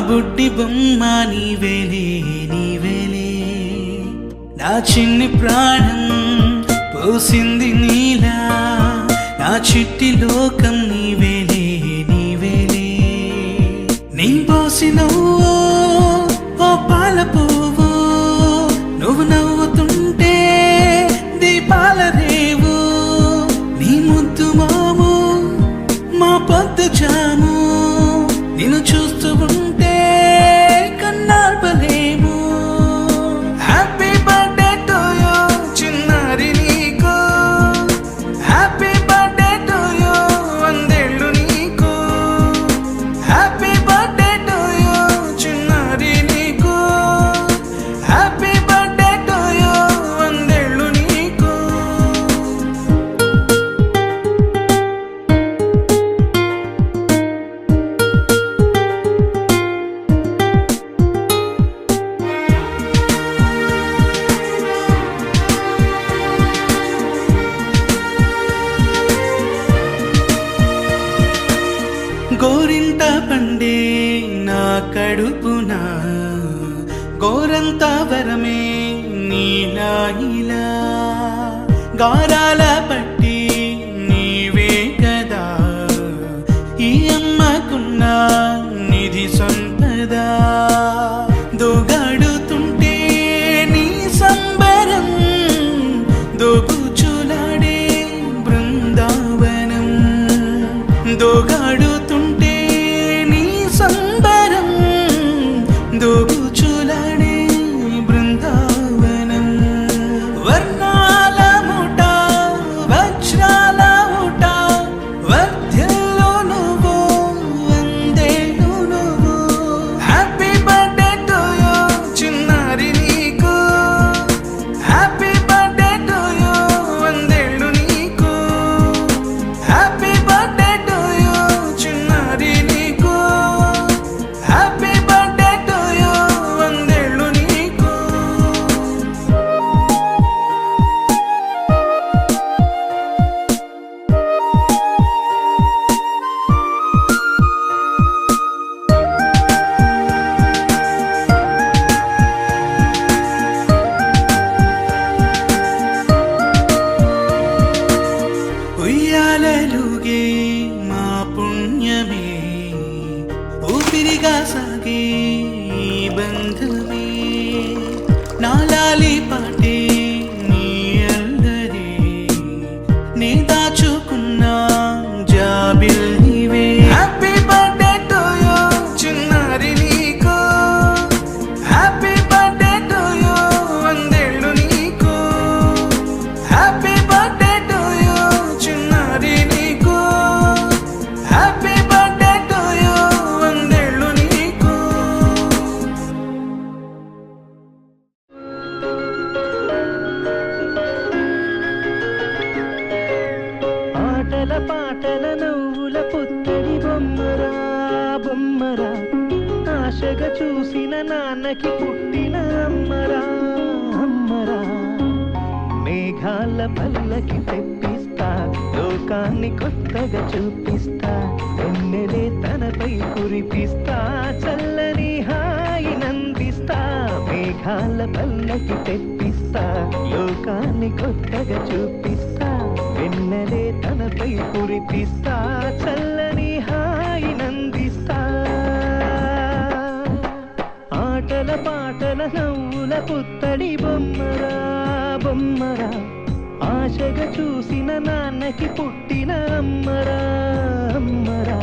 బుడ్డి బొమ్మ నీవేలే నీవేలే, నా చిన్ని ప్రాణం పోసింది నీలా, నా చిట్టి లోకం నీవేలే నీవేలే. నీ పోసినవో ఓ పాల పువ్వు, నువ్వు నవ్వుతుంటే దీపాల రేవు, నీ ముద్దు మాము మా పొద్దు జాము, నిన్ను చూస్తూ ఉంటే కన్నార్పలేము. హ్యాపీ బర్త్డే టు యూ చిన్నారి నీకు, హ్యాపీ బర్త్డే టు యూ వందేళ్ళు నీకు, హ్యాపీ బర్త్డే టు యూ చిన్నారి నీకు, హ్యాపీ బర్త్డే టు యూ వందేళ్ళు నీకు. గోరింట పండే నా కడుపున గోరంత వరమే నీలా ఇలా, గారాల పట్టి నీవే కదా ఈ అమ్మకున్న నిధి సంపద. దోగాడుతుంటే నీ సంబరం, దోబుచులాడే బృందావనం, దోగాడుతుంటే నీ సంబరం, దోబుచులాడే బృందావనం. వర్ణాల ముఠ వజ్రాల ముఠ, వర్ధ్యల్లో నువ్వు వందేళ్ళు నువ్వు. హ్యాపీ బర్త్డే టు యూ చిన్నారి నీకు, హ్యాపీ బర్త్డే టు యూ వందేళ్ళు నీకు, హ్యాపీ బర్త్డే టు యూ చిన్నారి నీకు, హ్యాపీ బర్త్డే టు యూ వందేళ్ళు నీకు. ఉయ్యాలలుగే మా పుణ్యమే, ఊపిరిగా సాగే ఈ బంధమే, నాలాలి పాటే నీ అల్లరే, నే దాచుకున్న జాబిల్ నీవే. హ్యాపీ బర్త్డే టు యూ చిన్నారి నీకు, హ్యాపీ బర్త్డే టు యూ వందేళ్ళు నీకు, హ్యాపీ బర్త్డే టు యూ చిన్నారి నీకు, హ్యాపీ బర్త్డే టు యూ వందేళ్ళు నీకు. ఆటల పాటల నవ్వుల పుత్తడి బొమ్మరా బొమ్మరా, ఆశగా చూసిన నాన్నకి పుట్టిన అమ్మరా అమ్మరా. మేఘాల పల్లకి తెప్పిస్తా, లోకాన్ని కొత్తగా చూపిస్తా, వెన్నెలే తనపై కురిపిస్తా, చల్లని హాయి నందిస్తా. మేఘాల పల్లకి తెప్పిస్తా, లోకాన్ని కొత్తగా చూపిస్తా, వెన్నెలే తనపై కురిపిస్తా, చల్లని హాయి నందిస్తా. ఆటల పాటల నవ్వుల పుత్తడి బొమ్మరా బొమ్మరా, ఆశగా చూసిన నాన్నకి పుట్టిన అమ్మరా అమ్మరా.